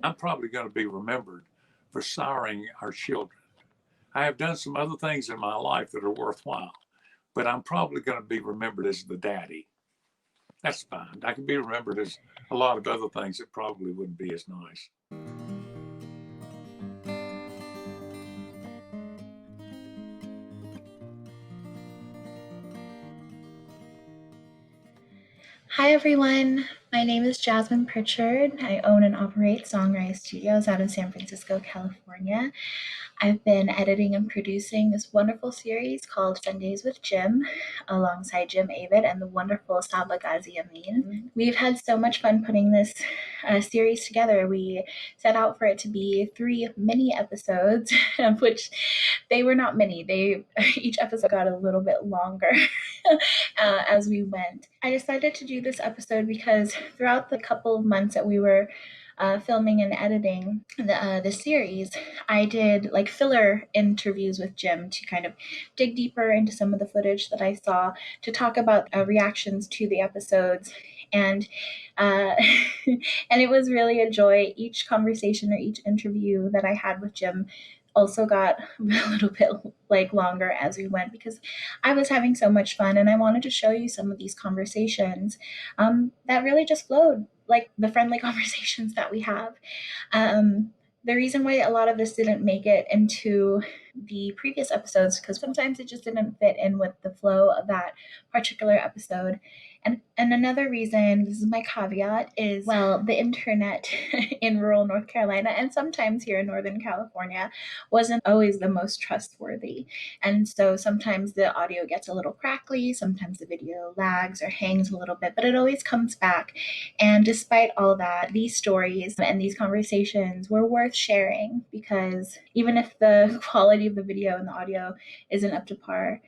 I'm probably going to be remembered for siring our children. I have done some other things in my life that are worthwhile, but I'm probably going to be remembered as the daddy. That's fine. I can be remembered as a lot of other things that probably wouldn't be as nice. Hi everyone, my name is Jasmine Pritchard. I own and operate SongRise Studios out of San Francisco, California. I've been editing and producing this wonderful series called Sundays with Jim alongside Jim Avett and the wonderful Saba Ameen. We've had so much fun putting this series together. We set out for it to be 3 mini episodes, of which they were not many. Each episode got a little bit longer as we went. I decided to do this episode because throughout the couple of months that we were filming and editing the series, I did like filler interviews with Jim to kind of dig deeper into some of the footage that I saw, to talk about reactions to the episodes, and uh, and it was really a joy. Each conversation or each interview that I had with Jim also got a little bit like longer as we went, because I was having so much fun and I wanted to show you some of these conversations that really just flowed like the friendly conversations that we have. The reason why a lot of this didn't make it into the previous episodes, because sometimes it just didn't fit in with the flow of that particular episode. And another reason, this is my caveat, is well, the internet in rural North Carolina and sometimes here in Northern California wasn't always the most trustworthy. And so sometimes the audio gets a little crackly, sometimes the video lags or hangs a little bit, but it always comes back. And despite all that, these stories and these conversations were worth sharing, because even if the quality of the video and the audio isn't up to par,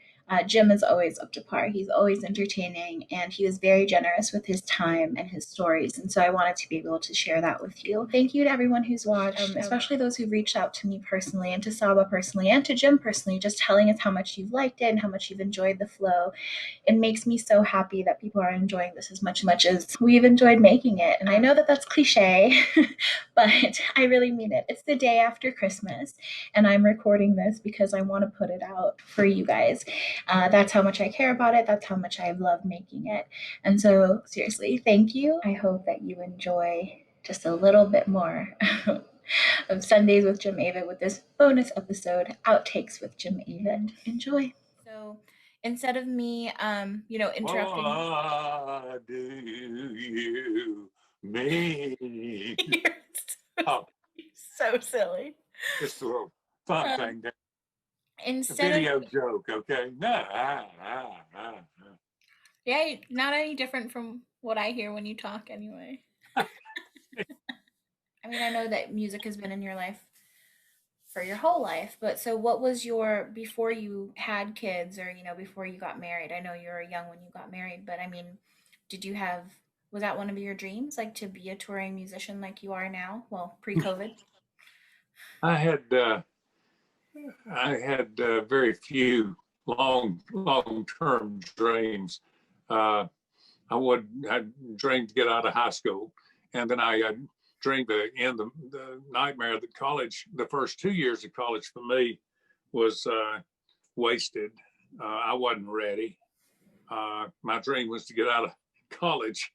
Jim is always up to par. He's always entertaining, and he was very generous with his time and his stories. And so I wanted to be able to share that with you. Thank you to everyone who's watched, especially those who reached out to me personally, and to Saba personally, and to Jim personally, just telling us how much you've liked it and how much you've enjoyed the flow. It makes me so happy that people are enjoying this as much as we've enjoyed making it. And I know that that's cliche, but I really mean it. It's the day after Christmas, and I'm recording this because I want to put it out for you guys. That's how much I care about it. That's how much I love making it. And so, seriously, thank you. I hope that you enjoy just a little bit more of Sundays with Jim Avett with this bonus episode, Outtakes with Jim Avett. Enjoy. So, instead of me, interrupting. What do you mean? You're Oh, so silly. just a little fun thing there. A Instead video of joke, okay? No, Yeah, not any different from what I hear when you talk anyway. I mean, I know that music has been in your life for your whole life, but so what was your, before you had kids, or before you got married? I know you were young when you got married, but I mean, did you have, was that one of your dreams, like to be a touring musician like you are now? Well, pre-COVID. I had very few long-term dreams. Uh, I dreamed to get out of high school, and then I dreamed to end the nightmare that college. The first 2 years of college for me was wasted. I wasn't ready. My dream was to get out of college.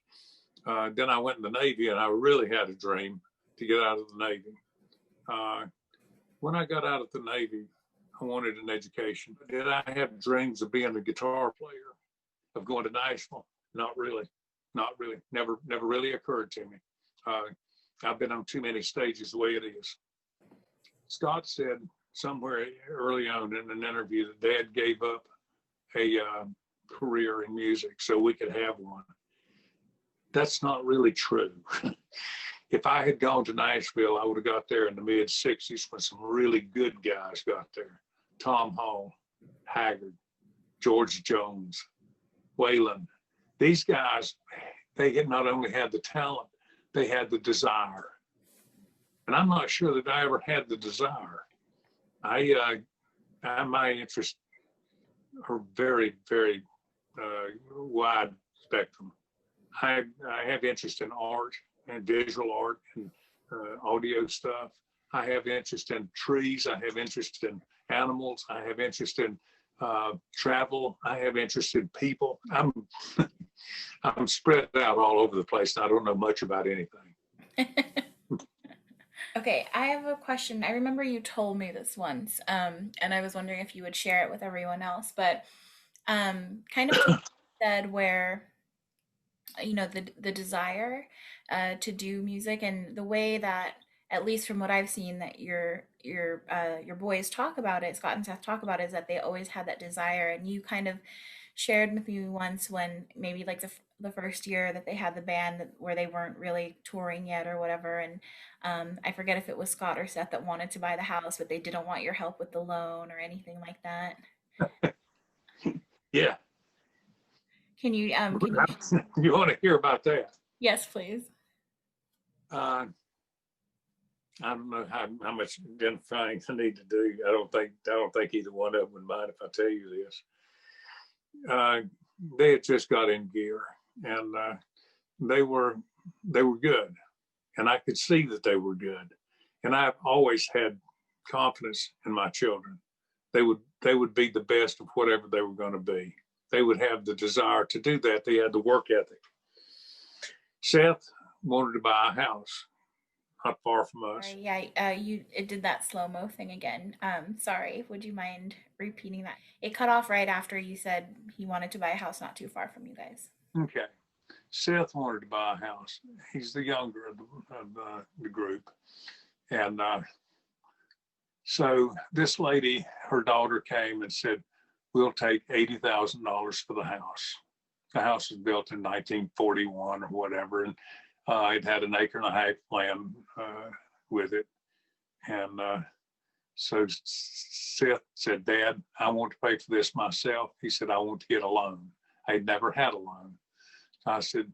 Then I went in the Navy, and I really had a dream to get out of the Navy. Uh, when I got out of the Navy, I wanted an education. Did I have dreams of being a guitar player, of going to Nashville? Not really. Not really. Never really occurred to me. Uh, I've been on too many stages the way it is. Scott said somewhere early on in an interview that Dad gave up a career in music so we could have one. That's not really true. If I had gone to Nashville, I would have got there in the mid 60s when some really good guys got there. Tom Hall, Haggard, George Jones, Waylon. These guys, they had not only had the talent, they had the desire. And I'm not sure that I ever had the desire. My interests are very, very wide spectrum. I have interest in art and visual art and audio stuff. I have interest in trees. I have interest in animals. I have interest in travel. I have interest in people. I'm spread out all over the place. And I don't know much about anything. Okay, I have a question. I remember you told me this once, and I was wondering if you would share it with everyone else. But kind of said where the desire to do music and the way that, at least from what I've seen, that your boys talk about it, Scott and Seth talk about it, is that they always had that desire. And you kind of shared with me once when maybe like the first year that they had the band where they weren't really touring yet or whatever, and I forget if it was Scott or Seth that wanted to buy the house, but they didn't want your help with the loan or anything like that. Yeah. Can you You want to hear about that? Yes, please. I don't know how much identifying I need to do. I don't think either one of them would mind if I tell you this. They had just got in gear, and they were good, and I could see that they were good. And I've always had confidence in my children. They would be the best of whatever they were going to be. They would have the desire to do that. They had the work ethic. Seth wanted to buy a house not far from us. Yeah, you it did that slow-mo thing again. Sorry, would you mind repeating that? It cut off right after you said he wanted to buy a house not too far from you guys. Okay. Seth wanted to buy a house. He's the younger of the group. And so this lady, her daughter came and said, we'll take $80,000 for the house. The house was built in 1941 or whatever. And it had an acre and a half land with it. And so Seth said, Dad, I want to pay for this myself. He said, I want to get a loan. I'd never had a loan. I said,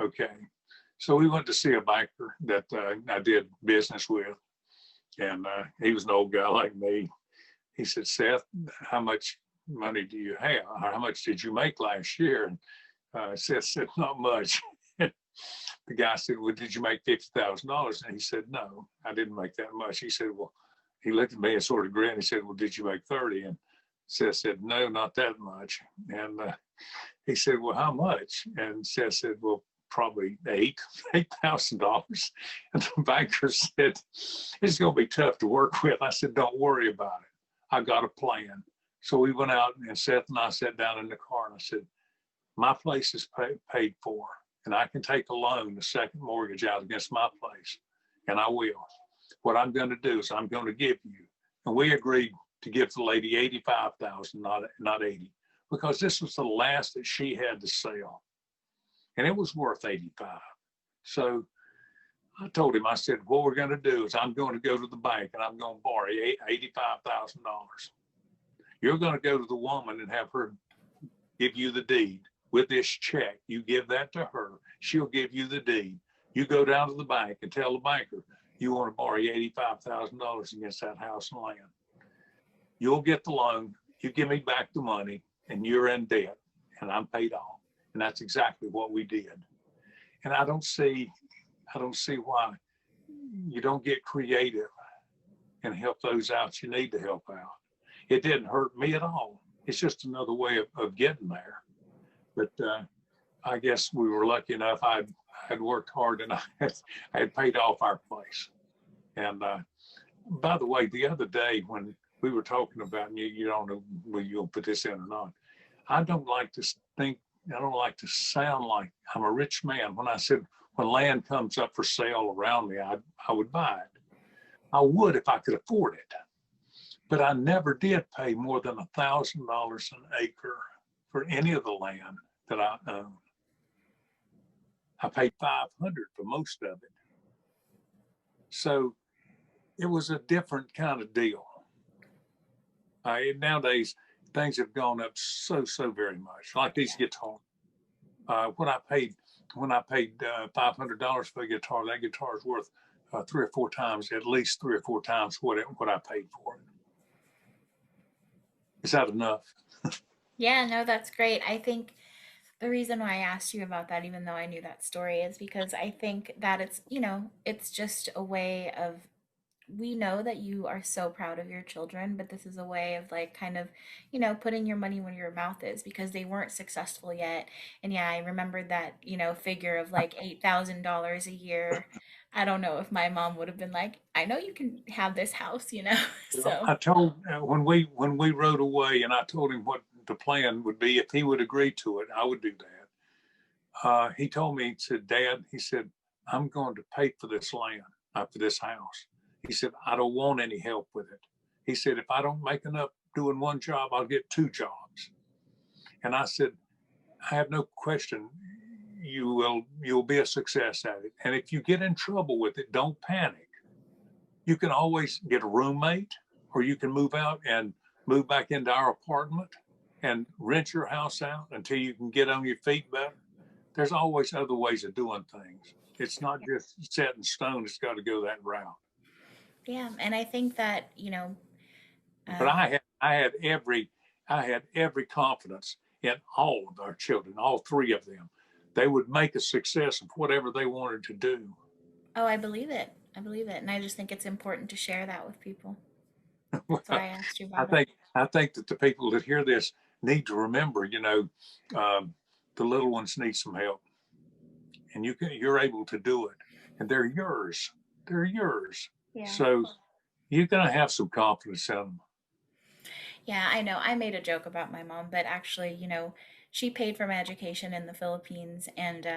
okay. So we went to see a banker that I did business with. And he was an old guy like me. He said, Seth, how much money do you have? Or how much did you make last year? And Seth said, not much. The guy said, well, did you make $50,000? And he said, no, I didn't make that much. He said, well, he looked at me and sort of grinned. He said, well, did you make 30? And Seth said, no, not that much. And he said, well, how much? And Seth said, well, probably $8,000. And the banker said, it's going to be tough to work with. I said, don't worry about it. I got a plan. So we went out, and Seth and I sat down in the car, and I said, my place is paid for, and I can take a loan, the second mortgage out against my place, and I will. What I'm going to do is I'm going to give you, and we agreed to give the lady $85,000, not 80, because this was the last that she had to sell, and it was worth 85. So I told him, I said, what we're going to do is I'm going to go to the bank and I'm going to borrow $85,000. You're going to go to the woman and have her give you the deed with this check. You give that to her. She'll give you the deed. You go down to the bank and tell the banker you want to borrow $85,000 against that house and land. You'll get the loan. You give me back the money, and you're in debt, and I'm paid off. And that's exactly what we did. And I don't see why you don't get creative and help those out you need to help out. It didn't hurt me at all. It's just another way of getting there. But I guess we were lucky enough. I'd worked hard, and I had paid off our place. And by the way, the other day when we were talking about, and you don't know whether you'll put this in or not, I don't like to sound like I'm a rich man. When I said, when land comes up for sale around me, I would buy it. I would if I could afford it. But I never did pay more than $1,000 an acre for any of the land that I own. I paid $500 for most of it. So it was a different kind of deal. Nowadays, things have gone up so very much. Like these guitars. When I paid $500 for a guitar, that guitar is worth at least three or four times what I paid for it. Is that enough? Yeah, no, that's great. I think The reason why I asked you about that, even though I knew that story, is because I think that it's, it's just a way of, we know that you are so proud of your children, but this is a way of like kind of, putting your money where your mouth is because they weren't successful yet. And yeah, I remembered that, figure of like $8,000 a year. I don't know if my mom would have been like, I know you can have this house. Well, So, I told when we rode away, and I told him what the plan would be if he would agree to it. I would do that. He told me, he said, Dad, he said, I'm going to pay for this land, for this house. He said, I don't want any help with it. He said, if I don't make enough doing one job, I'll get two jobs. And I said, I have no question you'll be a success at it. And if you get in trouble with it, don't panic. You can always get a roommate, or you can move out and move back into our apartment and rent your house out until you can get on your feet better. There's always other ways of doing things. It's not just set in stone. It's got to go that route. yeah. And I think that, But uh, I had every confidence in all of our children, all three of them. They would make a success of whatever they wanted to do. oh, I believe it. I believe it. And I just think it's important to share that with people. That's why I asked you I about it. think I think that the people that hear this need to remember, um, the little ones need some help, and you're able to do it, and they're yours. They're yours. Yeah. So you're gonna have some confidence in them. Yeah, I know. I made a joke about my mom, but actually, she paid for my education in the Philippines. And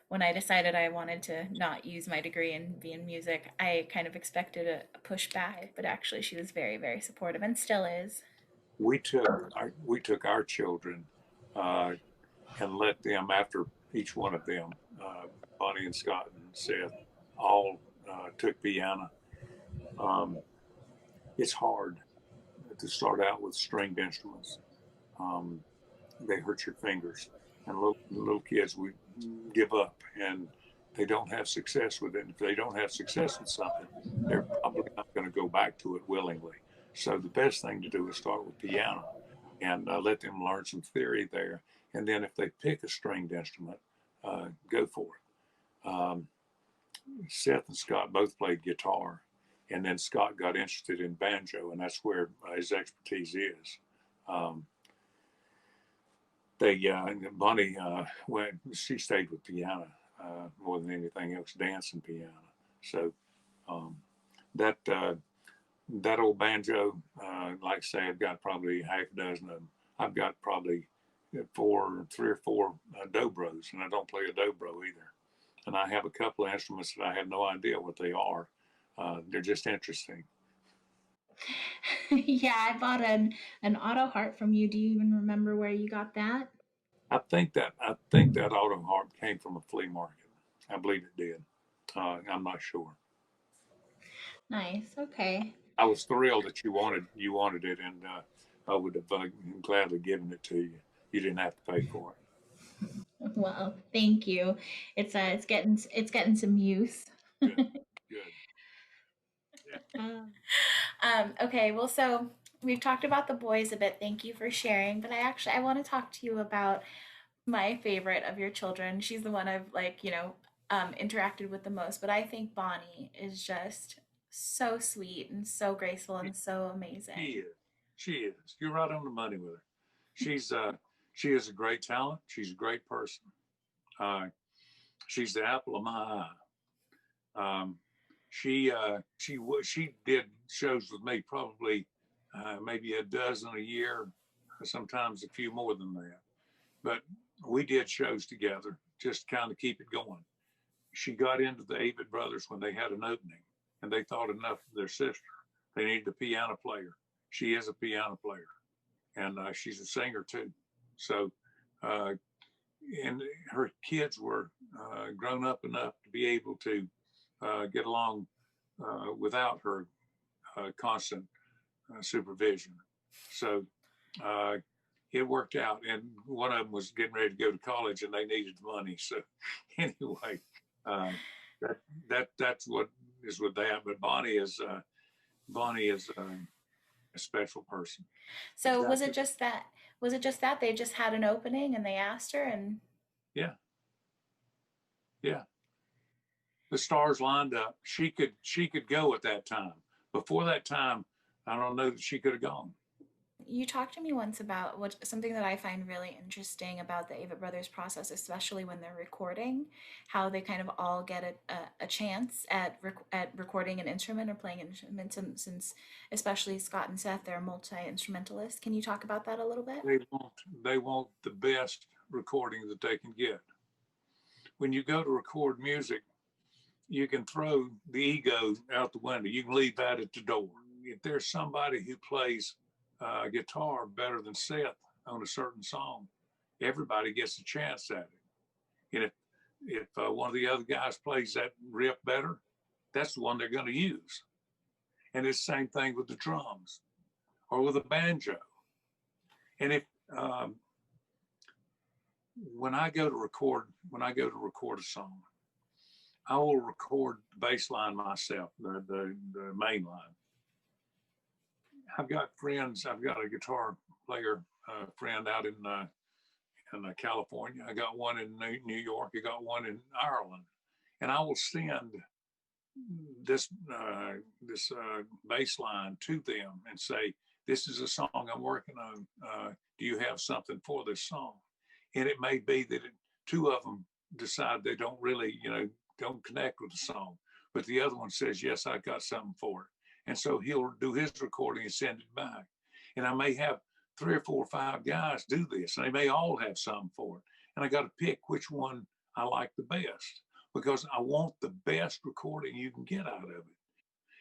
when I decided I wanted to not use my degree and be in music, I kind of expected a pushback. But actually, she was very, very supportive and still is. We took our children, uh, and let them, after each one of them, Bonnie and Scott and Seth, all took piano. Um, it's hard to start out with stringed instruments. Um, they hurt your fingers, and little kids we give up, and they don't have success with it. And if they don't have success with something, they're probably not going to go back to it willingly. So the best thing to do is start with piano and let them learn some theory there. And then if they pick a stringed instrument, go for it. Seth and Scott both played guitar, and then Scott got interested in banjo, and that's where his expertise is. Um, Bonnie went. She stayed with piano more than anything else, dance and piano. So um, that that old banjo, like I say, I've got probably half a dozen of them. I've got probably three or four dobros, and I don't play a dobro either. And I have a couple of instruments that I have no idea what they are. They're just interesting. Yeah, I bought an auto harp from you. Do you even remember where you got that? I think that auto harp came from a flea market. I believe it did. I'm not sure. Nice. Okay. I was thrilled that you wanted it, and I would have gladly given it to you. You didn't have to pay for Well, thank you. It's getting some use. it. Good, good. Okay, well, so we've talked about the boys a bit. Thank you for sharing, but I want to talk to you about my favorite of your children. She's the one I've like, interacted with the most, but I think Bonnie is just so sweet and so graceful Yeah. and so She amazing. is. She is. You're right on the money with her. She's she is a great talent. She's a great person. Uh, she's the apple of my eye. She did shows with me probably maybe a dozen a year, sometimes a few more than that. But we did shows together, just to kind of keep it going. She got into the Avett brothers when they had an opening, and they thought enough of their sister. They needed a piano player. She is a piano player, and she's a singer too. So, uh, and her kids were grown up enough to be able to get along without her constant supervision. So uh, it worked out. And one of them was getting ready to go to college, and they needed money. So anyway, uh, that that's what is with that. But Bonnie is a special person. So was it Exactly. just that? Was it just that they just had an opening and they asked her and? Yeah. Yeah. The stars lined up. She could go at that time. Before that time, I don't know that she could have gone. You talked to me once about something that I find really interesting about the Avett Brothers process, especially when they're recording, how they kind of all get a chance at recording an instrument or playing an instrument. Since especially Scott and Seth, they're multi-instrumentalists. Can you talk about that a little bit? They want the best recording that they can get. When you go to record music, you can throw the ego out the window. You can leave that at the door. If there's somebody who plays guitar better than Seth on a certain song, everybody gets a chance at it. And if one of the other guys plays that riff better, that's the one they're going to use. And it's the same thing with the drums or with a banjo. And if when I go to record a song, I will record the bass line myself, the main line. I've got friends. I've got a guitar player friend out in California. I got one in New York. I got one in Ireland, and I will send this bass line to them and say, "This is a song I'm working on. Do you have something for this song?" And it may be that two of them decide they don't really, don't connect with the song, but the other one says, "Yes, I got something for it." And so he'll do his recording and send it back. And I may have 3 or 4 or 5 guys do this, and they may all have something for it. And I got to pick which one I like the best, because I want the best recording you can get out of it.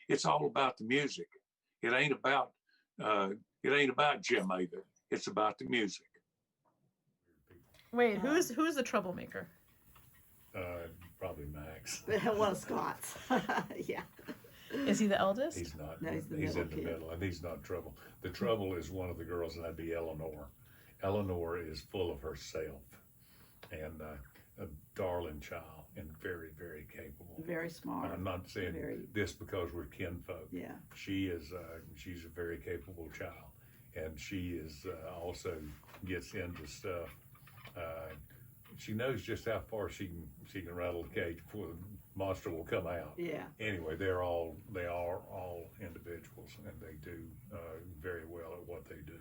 It's all about the music. It ain't about Jim Avett. It's about the music. Wait, who's the troublemaker? Probably Max. One of Scott's. Yeah. Is he the eldest? He's not. No, he's in the middle, and he's not trouble. The trouble is one of the girls, and that'd be Eleanor. Eleanor is full of herself, and a darling child, and very, very capable. Very smart. I'm not saying this because we're kinfolk. Yeah. She is. She's a very capable child, and she is also gets into stuff. She knows just how far she can rattle the cage before the monster will come out. Yeah. Anyway, they are all individuals, and they do very well at what they do.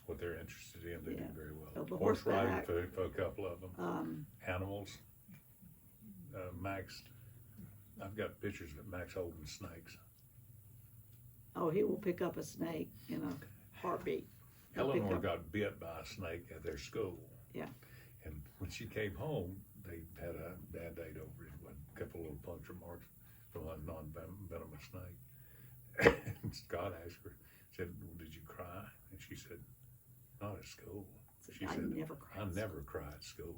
What they're interested in, they do very well. Horse riding for a couple of them. Animals. Max, I've got pictures of Max holding snakes. Oh, he will pick up a snake in a heartbeat. Eleanor got bit by a snake at their school. Yeah. And when she came home, they had a Band-Aid over it, a couple of little puncture marks from a non-venomous snake. And Scott asked her, said, "Well, did you cry?" And she said, "Not at school." She said, I never cry at school.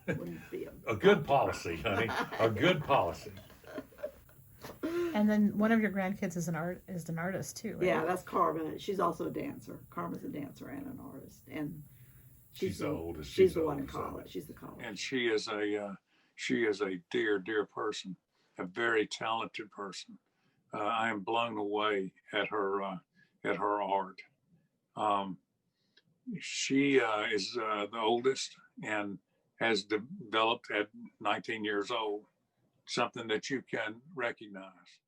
Wouldn't be a good policy, honey. A good policy. And then one of your grandkids is an artist too, right? Yeah, that's Carmen. She's also a dancer. Carmen's a dancer and an artist, and she's the oldest. She's the one in college. She's the college. And she is a dear person, a very talented person. I am blown away at her art. She is the oldest and has developed at 19 years old something that you can recognize.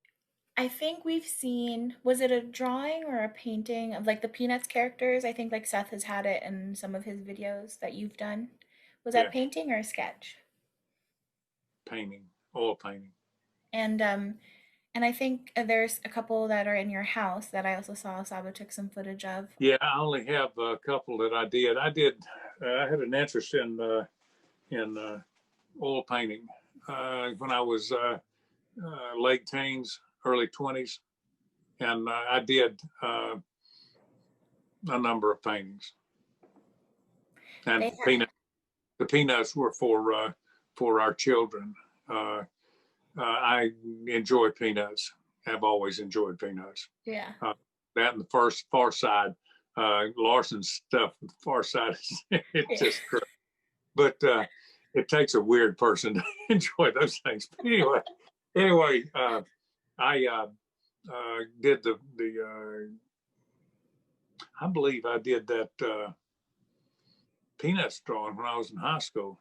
I think we've seen, was it a drawing or a painting of like the Peanuts characters? I think like Seth has had it in some of his videos that you've done. Was that painting or a sketch? Painting, oil painting. And I think there's a couple that are in your house that I also saw Saba took some footage of. Yeah, I only have a couple that I did. I had an interest in oil painting when I was late teens, early 20s, and I did a number of paintings. And the peanuts were for our children. I enjoy peanuts. Have always enjoyed peanuts. Yeah. That and the Far Side, Larson's stuff. The Far Side, it's just great. But it takes a weird person to enjoy those things. But anyway, I did I believe I did that peanuts drawing when I was in high school.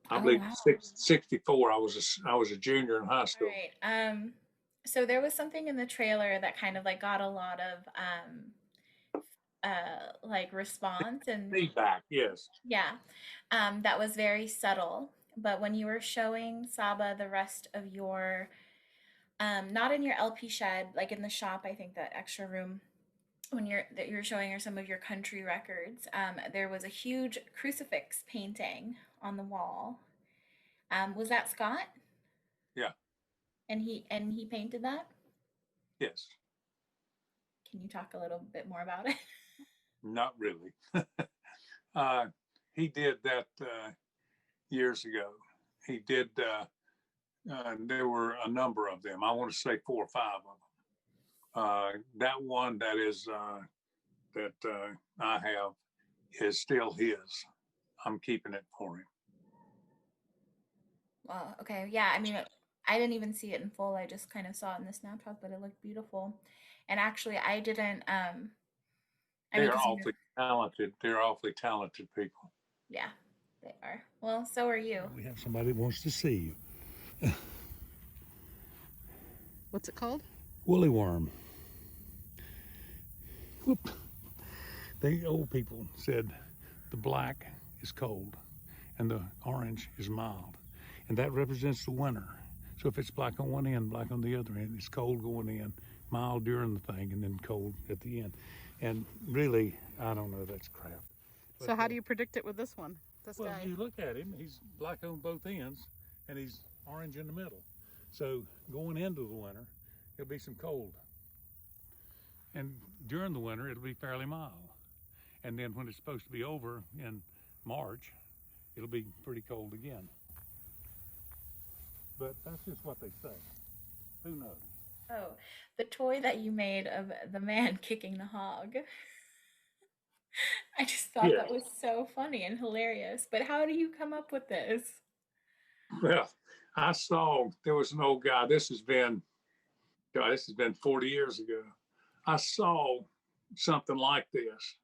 I Oh, believe wow. 64. I was a junior in high All school. right. So there was something in the trailer that kind of like got a lot of like response and Feedback, yes. yeah, that was very subtle. But when you were showing Saba the rest of your, not in your LP shed, like in the shop, I think that extra room, when you're showing her some of your country records, there was a huge crucifix painting on the wall. Was that Scott? Yeah. And he painted that? Yes. Can you talk a little bit more about it? Not really. He did that years ago. He did. There were a number of them. I want to say 4 or 5 of them. That one that is that I have is still his. I'm keeping it for him. Well, okay. Yeah, I mean, I didn't even see it in full. I just kind of saw it in the snapshot, but it looked beautiful. And actually, I didn't. I mean, They're 'cause awfully talented. They're awfully talented people. yeah, they are. Well, so are you. We have somebody that wants to see you. What's it called? Woolly worm. Whoop. The old people said the black is cold and the orange is mild. And that represents the winter. So if it's black on one end, black on the other end, it's cold going in, mild during the thing, and then cold at the end. And really, I don't know, that's crap. So how do you predict it with this one? This Well, guy? you look at him, he's black on both ends, and he's orange in the middle. So going into the winter, it'll be some cold. And during the winter, it'll be fairly mild. And then when it's supposed to be over in March, it'll be pretty cold again. But that's just what they say. Who knows? Oh, the toy that you made of the man kicking the hog. I just thought that was so funny and hilarious. But how do you come up with this? Well, I saw there was an old guy. This has been 40 years ago. I saw something like this.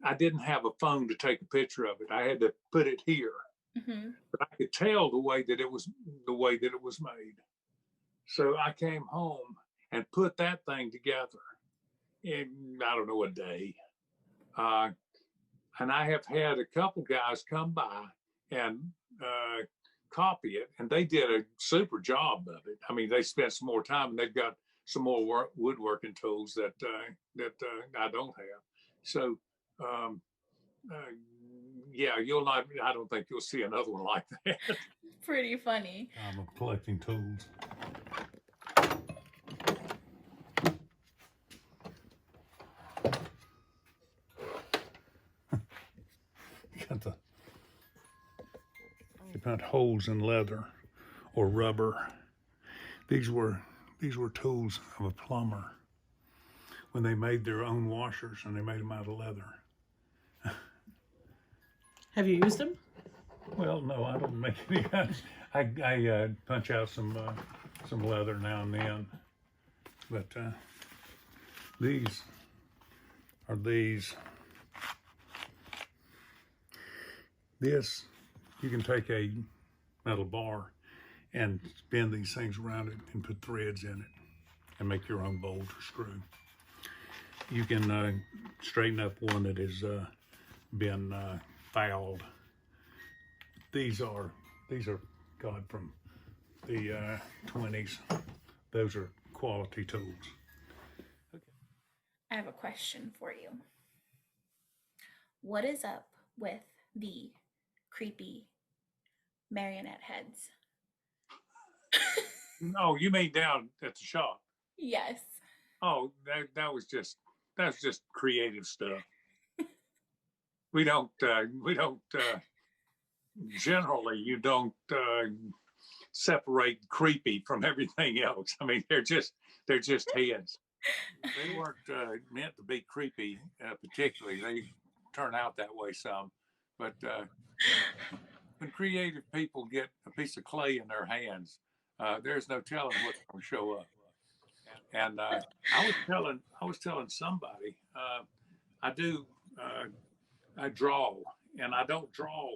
I didn't have a phone to take a picture of it. I had to put it here. Mm-hmm. But I could tell the way that it was made. So I came home and put that thing together in, I don't know, a day. And I have had a couple guys come by and copy it, and they did a super job of it. I mean, they spent some more time, and they've got some more woodworking tools that I don't have. So, yeah, I don't think you'll see another one like that. Pretty funny. I'm collecting tools. They found holes in leather or rubber. These were tools of a plumber when they made their own washers, and they made them out of leather. Have you used them? Well, no, I don't make any. I punch out some leather now and then, but these are these. This, you can take a metal bar and spin these things around it and put threads in it and make your own bolt or screw. You can straighten up one that has been fouled. These are God, from the 20s. Those are quality tools. I have a question for you. What is up with the creepy marionette heads? No, you mean down at the shop? Yes. Oh, that's just creative stuff. We don't generally, you don't separate creepy from everything else. I mean, they're just heads. They weren't meant to be creepy, particularly. They turn out that way some, but when creative people get a piece of clay in their hands, there's no telling what's going to show up. And I was telling somebody, I draw, and I don't draw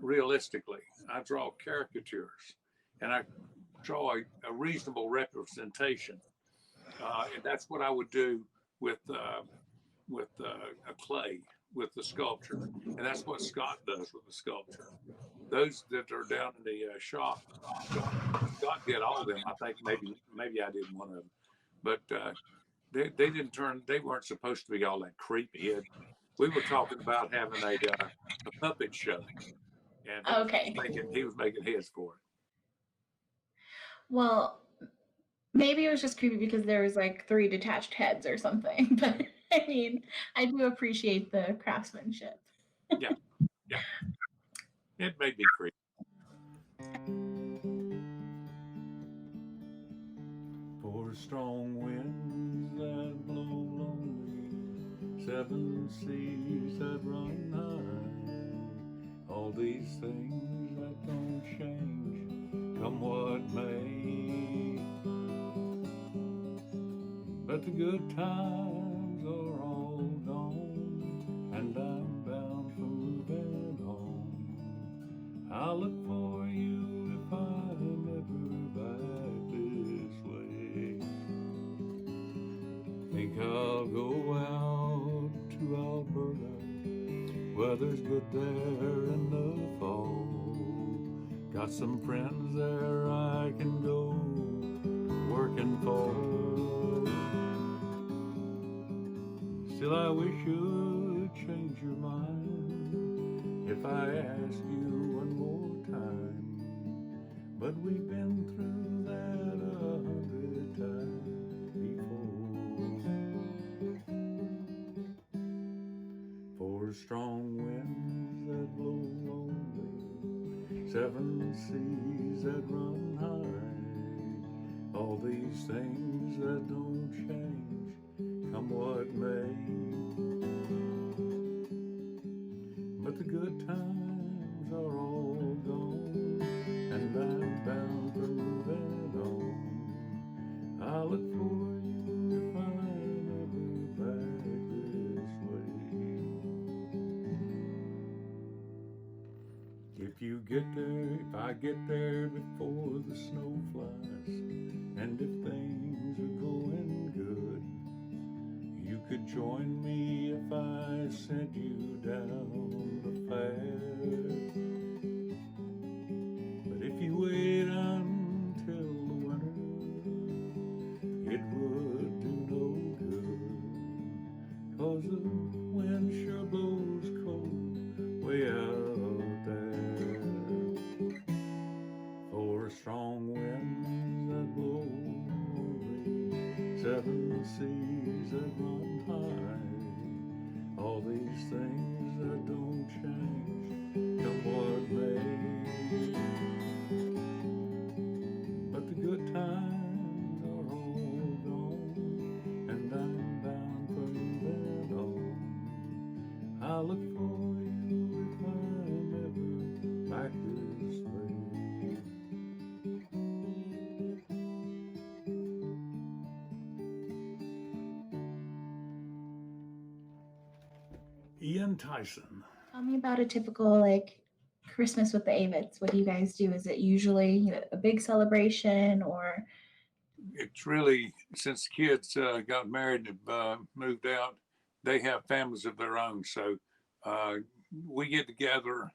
realistically. I draw caricatures, and I draw a reasonable representation. And that's what I would do with a clay, with the sculpture, and that's what Scott does with the sculpture. Those that are down in the shop, Scott did all of them. I think maybe I did one of them, but they didn't turn. They weren't supposed to be all that creepy. We were talking about having a puppet show, and Okay. he was making heads for it. Well, maybe it was just creepy because there was like 3 detached heads or something. But I mean, I do appreciate the craftsmanship. Yeah. It made me creepy. For strong winds that blow lonely, 7 seas that run high, all these things that don't change, come what may. But the good times are all gone, and I'm bound for moving on. I'll look for you if I'm ever back this way. Think I'll go out to Alberta, weather's good there in the fall. Got some friends there I can go working for. Still I wish you'd change your mind if I ask you one more time. But we've been through that 100 times before. For strong winds that blow lonely, 7 seas that run high, all these things that don't change, come what may. But the good times are all gone, and I'm bound for moving on. I'll look for you if I'm ever back this way. If I get there before the snow flies, and if things are going good, you could join me if I sent you down the fair. But if you wait until the winter, it would do no good, 'cause the wind sure blows cold way out there. For strong winds that blow only, 7 seas that run high, all these things that don't change, come what may. But the good times are all gone, and I'm bound for moving on. I'll look for you if I'm ever back this way. Ian Tyson. Tell me about a typical like Christmas with the Avetts. What do you guys do? Is it usually a big celebration or? It's really, since the kids got married and moved out, they have families of their own. So we get together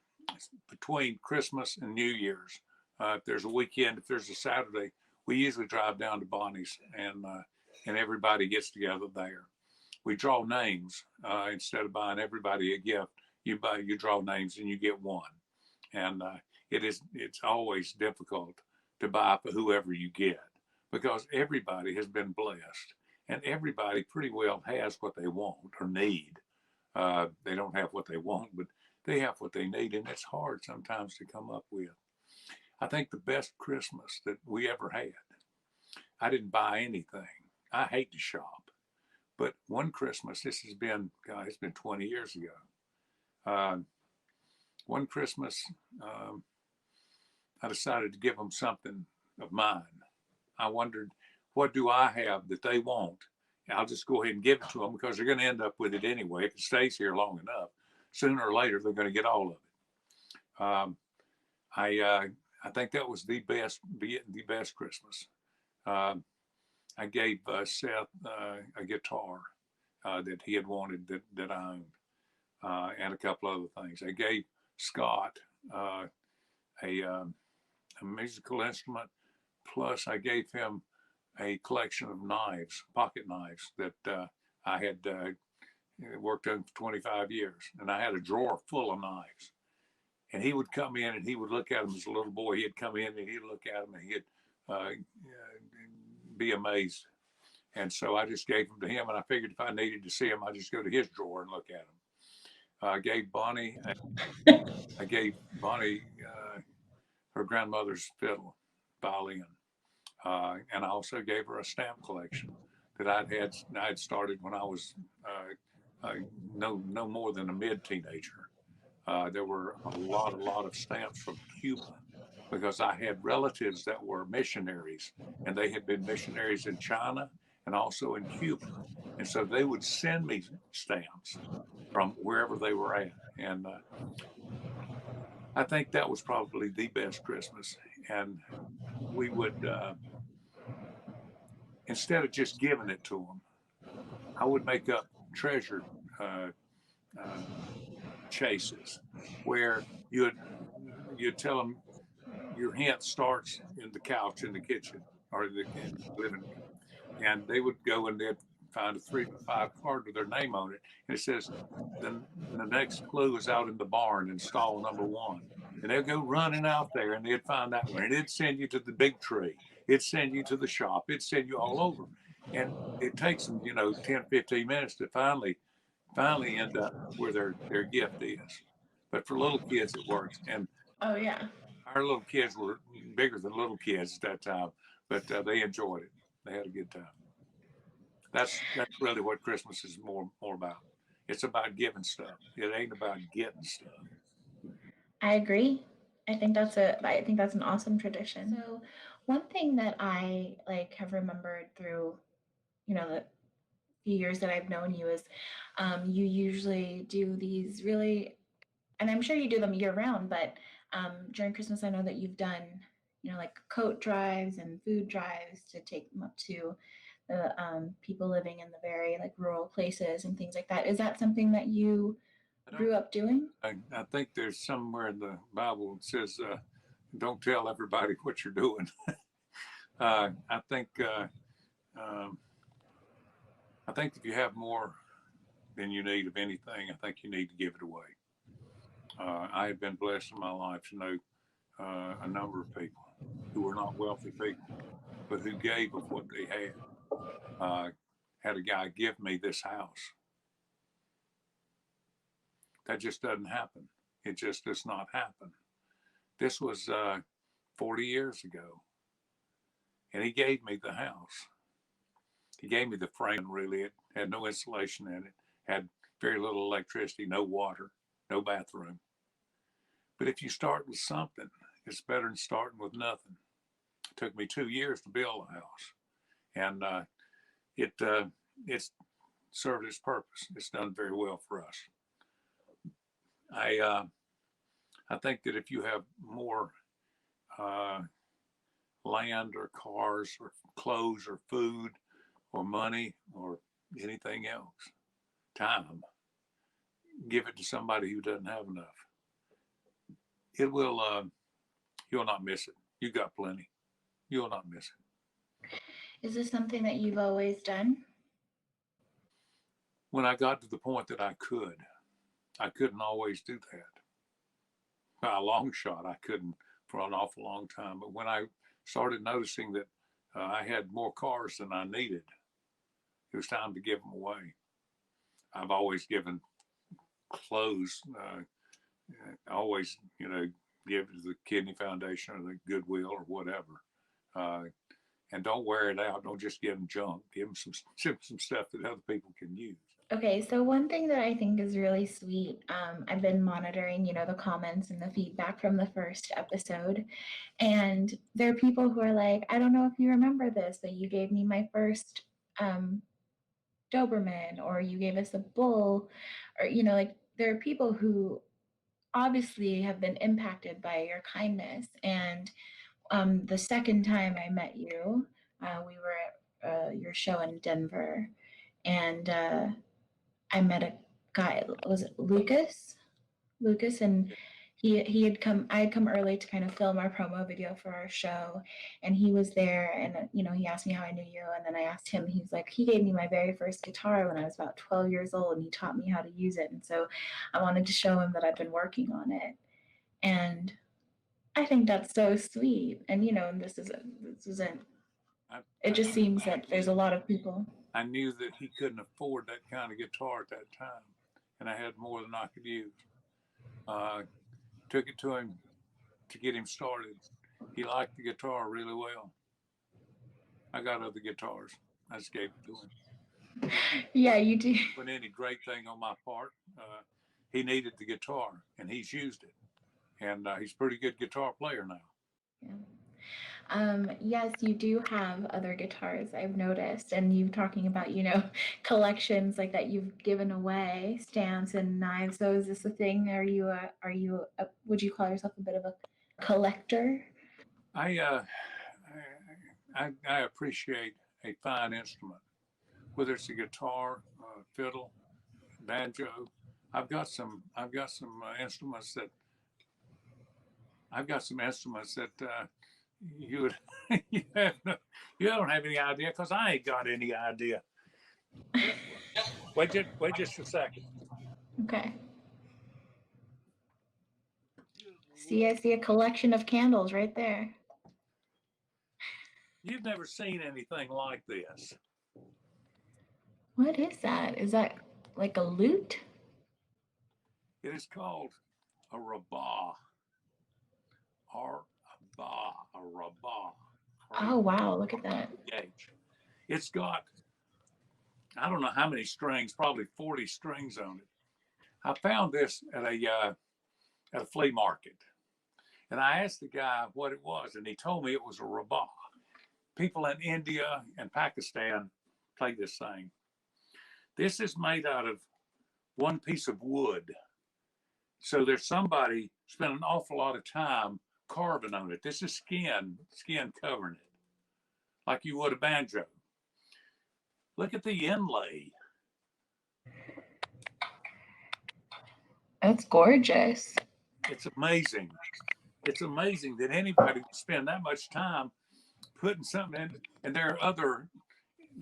between Christmas and New Year's. If there's a weekend, if there's a Saturday, we usually drive down to Bonnie's and everybody gets together there. We draw names instead of buying everybody a gift. You draw names and you get one. And it's always difficult to buy for whoever you get, because everybody has been blessed and everybody pretty well has what they want or need. They don't have what they want, but they have what they need, and it's hard sometimes to come up with. I think the best Christmas that we ever had, I didn't buy anything. I hate to shop, but one Christmas, this has been, God, it's been 20 years ago. One Christmas, I decided to give them something of mine. I wondered, what do I have that they want? I'll just go ahead and give it to them because they're going to end up with it anyway if it stays here long enough. sooner or later they're going to get all of it. I think that was the best Christmas. I gave Seth a guitar that he had wanted that I owned, and a couple other things. I gave Scott a musical instrument, plus I gave him a collection of knives, pocket knives that I had worked on for 25 years, and I had a drawer full of knives. And he would come in and he would look at them as a little boy. He'd come in and he'd look at them and he'd be amazed. And so I just gave them to him, and I figured if I needed to see them, I'd just go to his drawer and look at them. I gave Bonnie her grandmother's fiddle, violin, and I also gave her a stamp collection that I had started when I was no more than a mid-teenager. There were a lot of stamps from Cuba, because I had relatives that were missionaries, and they had been missionaries in China and also in Cuba. And so they would send me stamps from wherever they were at. And I think that was probably the best Christmas. And we would, instead of just giving it to them, I would make up treasure chases where you'd tell them your hint starts in the couch in the kitchen or in the living room, and they would go and they'd find a 3 to 5 card with their name on it, and it says the next clue is out in the barn in stall number 1, and they'd go running out there and they'd find that one, and it'd send you to the big tree, it'd send you to the shop, it'd send you all over, and it takes them 10-15 minutes to finally end up where their gift is. But for little kids it works. And Oh yeah. our little kids were bigger than little kids at that time, but they enjoyed it. They had a good time. That's really what Christmas is more about. It's about giving stuff. It ain't about getting stuff. I agree. I think that's an awesome tradition. So one thing that I have remembered through, the few years that I've known you is you usually do these really, and I'm sure you do them year round, but during Christmas I know that you've done, like coat drives and food drives to take them up to the people living in the very rural places and things like that. Is that something that you grew up doing? I think there's somewhere in the Bible that says, don't tell everybody what you're doing. I think if you have more than you need of anything, I think you need to give it away. I have been blessed in my life to know a number of people who were not wealthy people, but who gave of what they had. Had a guy give me this house. That just doesn't happen. It just does not happen. This was 40 years ago, and he gave me the house. He gave me the frame, really. It had no insulation in it, had very little electricity, no water, no bathroom. But if you start with something, it's better than starting with nothing. It took me 2 years to build a house, and it's served its purpose. It's done very well for us. I think that if you have more land or cars or clothes or food or money or anything else, time, give it to somebody who doesn't have enough. It will, you'll not miss it. You got plenty. You'll not miss it. Is this something that you've always done? When I got to the point that I couldn't always do that. By a long shot, I couldn't for an awful long time. But when I started noticing that I had more cars than I needed, it was time to give them away. I've always given clothes. I always, give to the Kidney Foundation or the Goodwill or whatever. And don't wear it out. Don't just give them junk. Give them some stuff that other people can use. Okay, so one thing that I think is really sweet, I've been monitoring, the comments and the feedback from the first episode, and there are people who are like, I don't know if you remember this, but you gave me my first Doberman, or you gave us a bull, or, there are people who obviously have been impacted by your kindness. And the second time I met you, we were at your show in Denver, and I met a guy. Was it Lucas? Lucas, and he had come. I had come early to kind of film our promo video for our show, and he was there. And he asked me how I knew you, and then I asked him. He's like, he gave me my very first guitar when I was about 12 years old, and he taught me how to use it. And so I wanted to show him that I've been working on it, and I think that's so sweet. And and this isn't. It just seems that there's a lot of people. I knew that he couldn't afford that kind of guitar at that time, and I had more than I could use. Took it to him to get him started. He liked the guitar really well. I got other guitars. I just gave it to him. Yeah, you do. Wasn't any great thing on my part. He needed the guitar, and he's used it. And he's a pretty good guitar player now. Yeah. Yes, you do have other guitars, I've noticed, and you talking about, collections like that you've given away, stamps and knives. So is this a thing? Would you call yourself a bit of a collector? I appreciate a fine instrument, whether it's a guitar, fiddle, banjo. I've got some instruments that you don't have any idea, because I ain't got any idea. Wait just a second. Okay. See, I see a collection of candles right there. You've never seen anything like this. What is that? Is that like a lute? It is called a rabah. A rabah. Oh, wow. Look at that. It's got, I don't know how many strings, probably 40 strings on it. I found this at a flea market. And I asked the guy what it was, and he told me it was a rabah. People in India and Pakistan play this thing. This is made out of one piece of wood. So there's somebody spent an awful lot of time carving on it. This is skin covering it, like you would a banjo. Look at the inlay. That's gorgeous. It's amazing. It's amazing that anybody would spend that much time putting something in. And there are other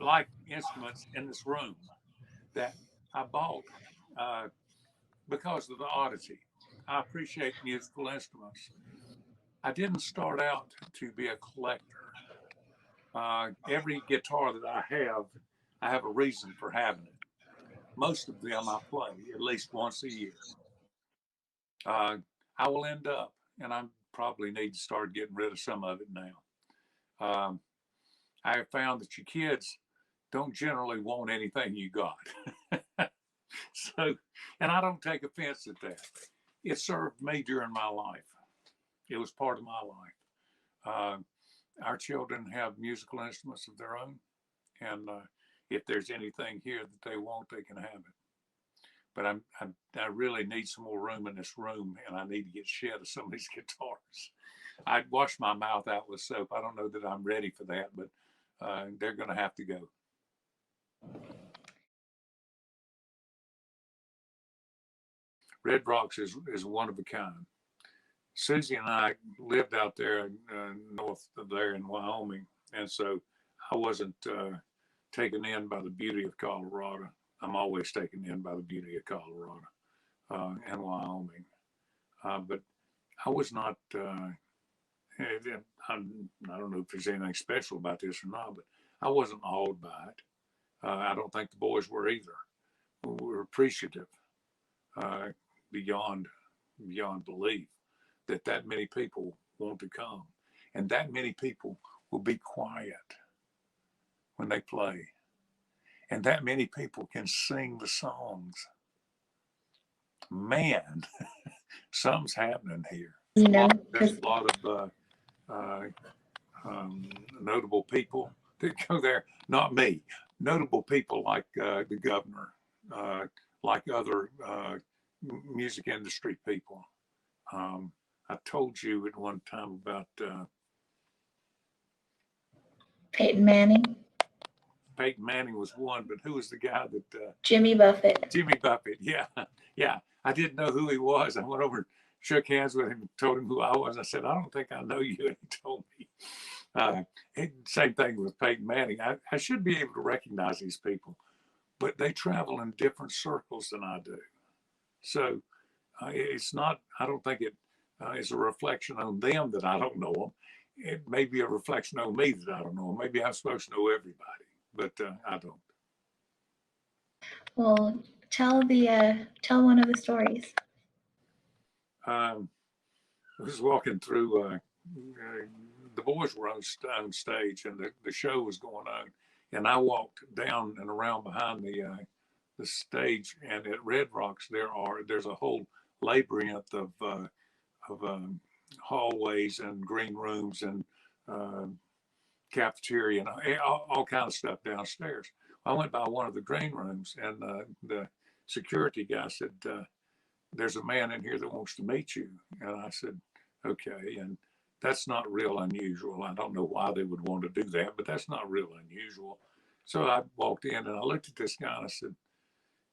like instruments in this room that I bought because of the oddity. I appreciate musical instruments. I didn't start out to be a collector. Every guitar that I have a reason for having it. Most of them I play at least once a year. I will end up, and I probably need to start getting rid of some of it now. I have found that your kids don't generally want anything you got. So, and I don't take offense at that. It served me during my life. It was part of my life. Our children have musical instruments of their own, and if there's anything here that they want, they can have it. But I really need some more room in this room, and I need to get shed of some of these guitars. I'd wash my mouth out with soap. I don't know that I'm ready for that, but they're going to have to go. Red Rocks is one of a kind. Susie and I lived out there north of there in Wyoming, and so I wasn't taken in by the beauty of Colorado. I'm always taken in by the beauty of Colorado and Wyoming. But I was not, I don't know if there's anything special about this or not, but I wasn't awed by it. I don't think the boys were either. We were appreciative beyond belief that many people want to come, and that many people will be quiet when they play, and that many people can sing the songs. Man, something's happening here. There's a lot of notable people that go there. Not me. Notable people like the governor, like other music industry people. I told you at one time about Peyton Manning. Peyton Manning was one, but who was the guy that Jimmy Buffett. Jimmy Buffett? Yeah, yeah. I didn't know who he was. I went over and shook hands with him and told him who I was. I said, I don't think I know you. And he told me. Same thing with Peyton Manning. I should be able to recognize these people, but they travel in different circles than I do. So it's not, I don't think it is a reflection on them that I don't know them. It may be a reflection on me that I don't know them. Maybe I'm supposed to know everybody, but I don't. Well, tell one of the stories. I was walking through, the boys were on stage and the show was going on. And I walked down and around behind the stage, and at Red Rocks there's a whole labyrinth of hallways and green rooms and cafeteria and all kind of stuff downstairs. I went by one of the green rooms, and the security guy said, "There's a man in here that wants to meet you." And I said, "Okay." And that's not real unusual. I don't know why they would want to do that, but that's not real unusual. So I walked in and I looked at this guy and I said,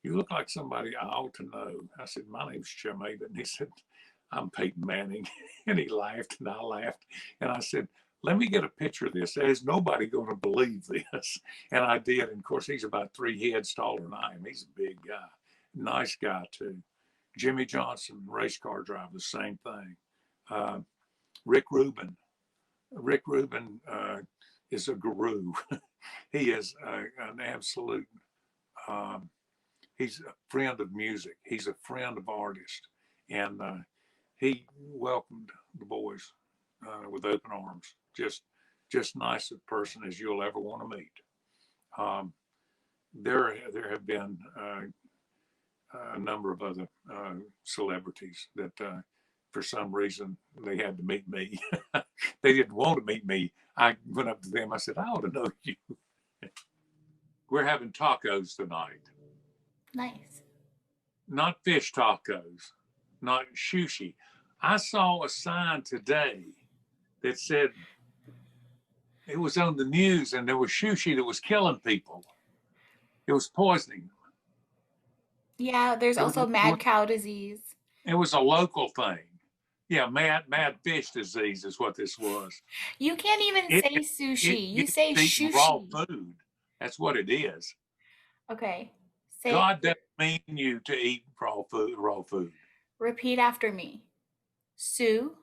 "You look like somebody I ought to know." I said, "My name's Jim Avett." And he said, "I'm Peyton Manning." And he laughed and I laughed. And I said, "Let me get a picture of this. There's nobody going to believe this." And I did. And of course, he's about 3 heads taller than I am. He's a big guy. Nice guy, too. Jimmy Johnson, race car driver, the same thing. Rick Rubin. Rick Rubin is a guru. He is an absolute, he's a friend of music. He's a friend of artists. And he welcomed the boys with open arms. Just nice a person as you'll ever want to meet. There have been a number of other celebrities that for some reason they had to meet me. They didn't want to meet me. I went up to them. I said, "I ought to know you." We're having tacos tonight. Nice. Not fish tacos, not sushi. I saw a sign today that said it was on the news and there was sushi that was killing people. It was poisoning them. Yeah, there's also mad cow disease. It was a local thing. Yeah, mad fish disease is what this was. You can't even say sushi. You say sushi. Raw food. That's what it is. Okay. Say God doesn't mean you to eat raw food. Repeat after me. Sue.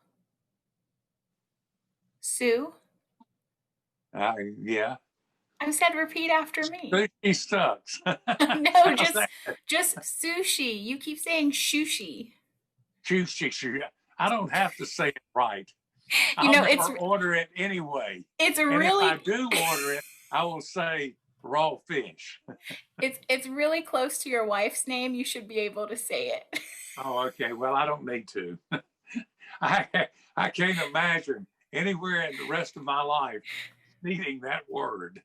Sue. Yeah. I said repeat after me. Sushi sucks. No, just sushi. You keep saying sushi. Sushi. I don't have to say it right. You know, I'll order it anyway. It's and really. If I do order it, I will say raw fish. It's really close to your wife's name. You should be able to say it. Oh, okay. Well, I don't need to. I can't imagine anywhere in the rest of my life needing that word.